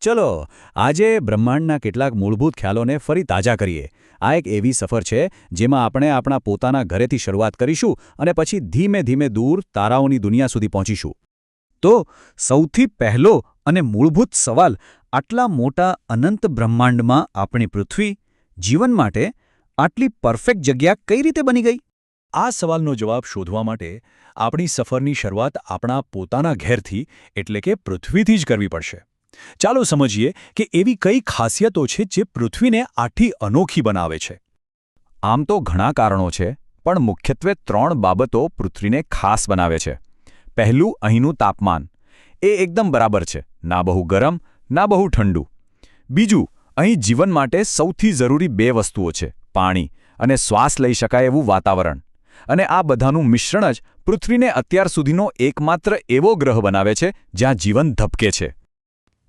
ચલો આજે બ્રહ્માંડના કેટલાક મૂળભૂત ખ્યાલોને ફરી તાજા કરીએ. આ એક એવી સફર છે જેમાં આપણે આપણા પોતાના ઘરેથી શરૂઆત કરીશું અને પછી ધીમે ધીમે દૂર તારાઓની દુનિયા સુધી પહોંચીશું. તો સૌથી પહેલો અને મૂળભૂત સવાલ, આટલા મોટા અનંત બ્રહ્માંડમાં આપણી પૃથ્વી જીવન માટે આટલી પરફેક્ટ જગ્યા કઈ રીતે બની ગઈ? આ સવાલનો જવાબ શોધવા માટે આપણી સફરની શરૂઆત આપણા પોતાના ઘેરથી એટલે કે પૃથ્વીથી જ કરવી પડશે. ચાલો સમજીએ કે એવી કઈ ખાસિયતો છે જે પૃથ્વીને આટલી અનોખી બનાવે છે. આમ તો ઘણા કારણો છે, પણ મુખ્યત્વે 3 બાબતો પૃથ્વીને ખાસ બનાવે છે. પહેલું, અહીંનું તાપમાન. એ એકદમ બરાબર છે, ના બહુ ગરમ ના બહુ ઠંડુ. બીજું, અહીં જીવન માટે સૌથી જરૂરી 2 વસ્તુઓ છે, પાણી અને શ્વાસ લઈ શકાય એવું વાતાવરણ. અને આ બધાનું મિશ્રણ જ પૃથ્વીને અત્યાર સુધીનો એકમાત્ર એવો ગ્રહ બનાવે છે જ્યાં જીવન ધબકે છે.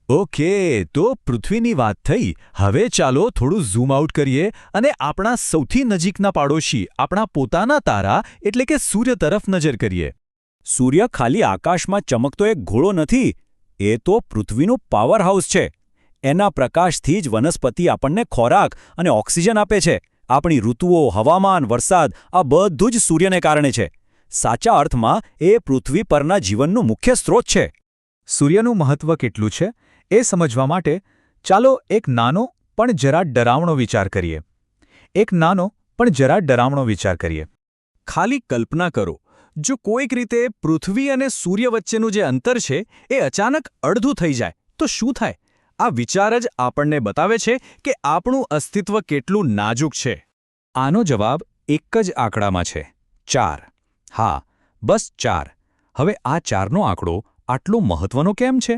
ઓકે, તો પૃથ્વીની વાત થઈ. હવે ચાલો થોડું ઝૂમ આઉટ કરીએ અને આપણા સૌથી નજીકના પાડોશી, આપણા પોતાના તારા એટલે કે સૂર્ય તરફ નજર કરીએ. સૂર્ય ખાલી આકાશમાં ચમકતો એક ઘોડો નથી, એ તો પૃથ્વીનું પાવર હાઉસ છે. એના પ્રકાશથી જ વનસ્પતિ આપણને ખોરાક અને ઓક્સિજન આપે છે. આપણી ઋતુઓ, હવામાન, વરસાદ આ બધું જ સૂર્યને કારણે છે. સાચા અર્થમાં એ પૃથ્વી પરના જીવનનું મુખ્ય સ્ત્રોત છે. સૂર્યનું મહત્વ કેટલું છે એ સમજવા માટે ચાલો એક નાનો પણ જરા ડરાવણો વિચાર કરીએ. ખાલી કલ્પના કરો, જો કોઈક રીતે પૃથ્વી અને સૂર્ય વચ્ચેનું જે અંતર છે એ અચાનક અડધું થઈ જાય તો શું થાય? આ વિચાર જ આપણને બતાવે છે કે આપણું અસ્તિત્વ કેટલું નાજુક છે. આનો જવાબ એક જ આંકડામાં છે, 4. હા, બસ 4. હવે આ 4નો આંકડો આટલો મહત્વનો કેમ છે?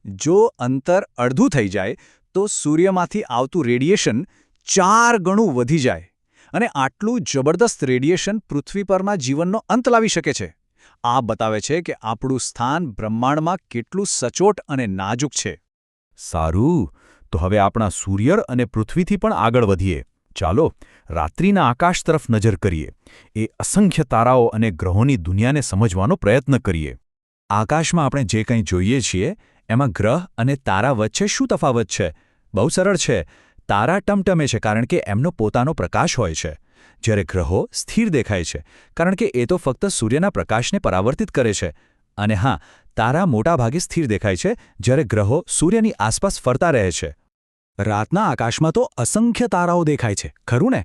જો અંતર અડધું થઈ જાય તો સૂર્યમાંથી આવતું રેડિયેશન 4 ગણું વધી જાય અને આટલું જબરદસ્ત રેડિયેશન પૃથ્વી પરના જીવનનો અંત લાવી શકે છે. આ બતાવે છે કે આપણું સ્થાન બ્રહ્માંડમાં કેટલું સચોટ અને નાજુક છે. સારું, તો હવે આપણા સૂર્ય અને પૃથ્વીથી પણ આગળ વધીએ. ચાલો રાત્રિના આકાશ તરફ નજર કરીએ. એ અસંખ્ય તારાઓ અને ગ્રહોની દુનિયાને સમજવાનો પ્રયત્ન કરીએ. આકાશમાં આપણે જે કંઈ જોઈએ છીએ એમાં ગ્રહ અને તારા વચ્ચે શું તફાવત છે? બહુ સરળ છે. તારા ટમટમે છે કારણ કે એમનો પોતાનો પ્રકાશ હોય છે, જ્યારે ગ્રહો સ્થિર દેખાય છે કારણ કે એ તો ફક્ત સૂર્યના પ્રકાશને પરાવર્તિત કરે છે. અને હા, તારા મોટાભાગે સ્થિર દેખાય છે જ્યારે ગ્રહો સૂર્યની આસપાસ ફરતા રહે છે. રાતના આકાશમાં તો અસંખ્ય તારાઓ દેખાય છે, ખરું ને?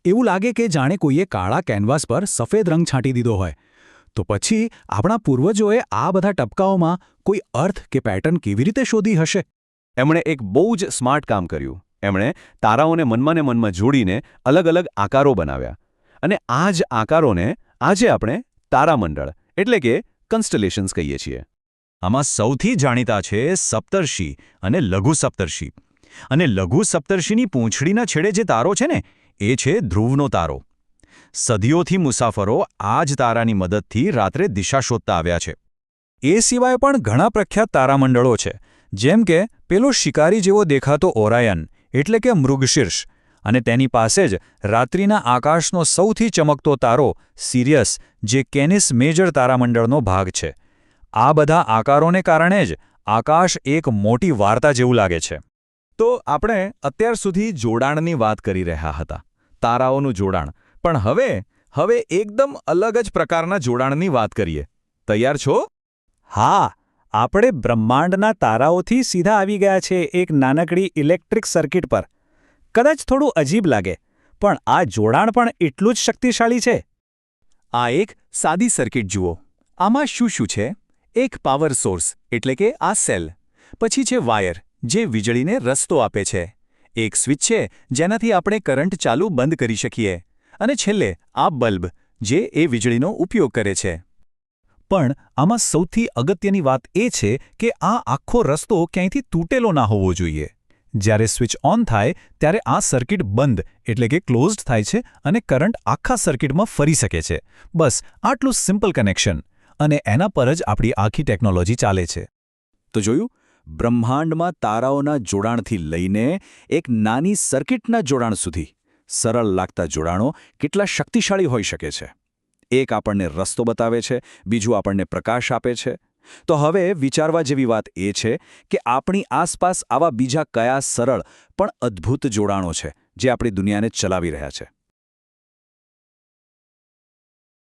એવું લાગે કે જાણે કોઈએ કાળા કેનવાસ પર સફેદ રંગ છાંટી દીધો હોય. તો પછી આપણા પૂર્વજોએ આ બધા ટપકાઓમાં કોઈ અર્થ કે પેટર્ન કેવી રીતે શોધી હશે? એમણે એક બહુ જ સ્માર્ટ કામ કર્યું. એમણે તારાઓને મનમાં જોડીને અલગ અલગ આકારો બનાવ્યા. અને આ જ આકારોને આજે આપણે તારામંડળ એટલે કે કન્સ્ટલેશન્સ કહીએ છીએ. આમાં સૌથી જાણીતા છે સપ્તર્ષિ અને લઘુ સપ્તર્ષિ. અને લઘુ સપ્તર્ષિની પૂંછડીના છેડે જે તારો છે ને, એ છે ધ્રુવનો તારો. સદીઓથી મુસાફરો આ જ તારાની મદદથી રાત્રે દિશા શોધતા આવ્યા છે. એ સિવાય પણ ઘણા પ્રખ્યાત તારામંડળો છે, જેમ કે પેલો શિકારી જેવો દેખાતો ઓરાયન એટલે કે મૃગશીર્ષ, અને તેની પાસે જ રાત્રિના આકાશનો સૌથી ચમકતો તારો સિરિયસ, જે કેનિસ મેજર તારામંડળનો ભાગ છે. આ બધા આકારોને કારણે જ આકાશ એક મોટી વાર્તા જેવું લાગે છે. તો આપણે અત્યાર સુધી જોડાણની વાત કરી રહ્યા હતા, તારાઓનું જોડાણ. પણ હવે એકદમ અલગ જ પ્રકારના જોડાણની વાત કરીએ. તૈયાર છો? હા, આપણે બ્રહ્માંડના તારાઓથી સીધા આવી ગયા છે એક નાનકડી ઇલેક્ટ્રિક સર્કિટ પર. કદાચ થોડું અજીબ લાગે, પણ આ જોડાણ પણ એટલું જ શક્તિશાળી છે. આ એક સાદી સર્કિટ જુઓ. આમાં શું છે? એક પાવર સોર્સ એટલે કે આ સેલ. પછી છે વાયર, જે વીજળીને રસ્તો આપે છે. એક સ્વિચ છે જેનાથી આપણે કરંટ ચાલુ બંધ કરી શકીએ. અને છેલ્લે આ બલ્બ, જે એ વીજળીનો ઉપયોગ કરે છે. પણ આમાં સૌથી અગત્યની વાત એ છે કે આ આખો રસ્તો ક્યાંયથી તૂટેલો ના હોવો જોઈએ. જ્યારે સ્વિચ ઓન થાય ત્યારે આ સર્કિટ બંધ એટલે કે ક્લોઝડ થાય છે અને કરંટ આખા સર્કિટમાં ફરી શકે છે. બસ આટલું સિમ્પલ કનેક્શન, અને એના પર જ આપણી આખી ટેકનોલોજી ચાલે છે. તો જોયું, બ્રહ્માંડમાં તારાઓના જોડાણથી લઈને એક નાની સર્કિટના જોડાણ સુધી સરળ લાગતા જોડાણો કેટલા શક્તિશાળી હોઈ શકે છે. એક આપણને રસ્તો બતાવે છે, બીજું આપણને પ્રકાશ આપે છે, તો હવે વિચારવા જેવી વાત એ છે કે આપણી આસપાસ આવા બીજા કયા સરળ પણ અદ્ભુત જોડાણો છે જે આપણી દુનિયાને ચલાવી રહ્યા છે.